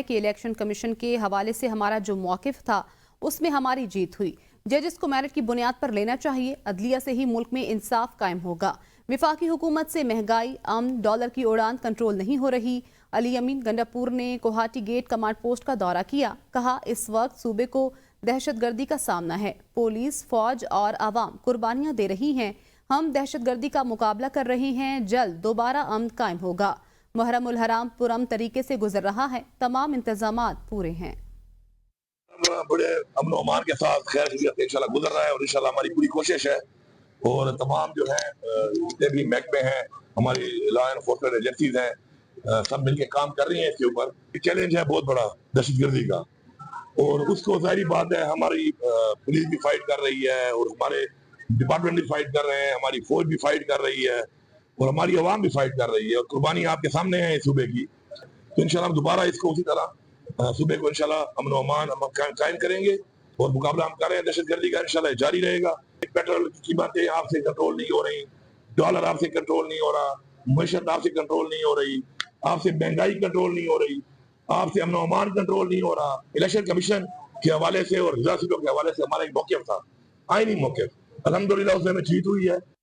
कि election commission के हवाले से हमारा जो मौकिफ था उसमें हमारी जीत हुई। जजेस को मेरिट की बुनियाद पर लेना चाहिए। अदलिया से ही मुल्क में इंसाफ कायम होगा। विफाकी हुकूमत से महंगाई, अमन, डॉलर की उड़ान कंट्रोल नहीं हो रही। अली अमीन गंडापुर ने कोहाटी गेट कमांड पोस्ट का दौरा किया। कहा, इस वक्त सूबे को दहशतगर्दी का सामना है। पुलिस, फौज और आवाम कुर्बानियां दे रही हैं। हम दहशतगर्दी का मुकाबला कर रहे हैं। जल्द दोबारा अमन कायम होगा। मुहर्रम उल हराम पुरअमन तरीके से गुजर रहा है। तमाम इंतजामात पूरे हैं। बड़े अमन अमान के साथ खैर इंशाल्लाह गुजर रहा है और इंशाल्लाह हमारी पूरी कोशिश है और तमाम जो है जितने भी महकमे हैं, हमारी लॉ एनफोर्समेंट एजेंसीज हैं, सब मिलके काम कर रही हैं इसके ऊपर। चैलेंज है बहुत बड़ा दहशतगर्दी का और उसको जाहिर बात है हमारी पुलिस भी फाइट कर रही है और हमारे डिपार्टमेंट भी फाइट कर रहे हैं, हमारी फौज भी फाइट कर रही है और हमारी आवाम भी फाइट कर रही है और कुर्बानी आपके सामने है सूबे की। तो इंशाल्लाह हम दोबारा इसको उसी तरह सूबे को इंशाल्लाह अमन अमान कायम करेंगे और मुकाबला हम कर रहे हैं दहशतगर्दी का इंशाल्लाह जारी रहेगा। पेट्रोल की कीमतें आपसे कंट्रोल नहीं हो रही, डॉलर आपसे कंट्रोल नहीं हो रहा, मईशत आपसे कंट्रोल नहीं हो रही, आपसे महंगाई कंट्रोल नहीं हो रही, आपसे अमन अमान कंट्रोल नहीं हो रहा। इलेक्शन कमीशन के हवाले से और रिजा सीटों के हवाले से हमारा एक मौक़िफ़ था, आईनी मौक़िफ़। अल्हम्दुलिल्लाह उसमें हमें जीत हुई है।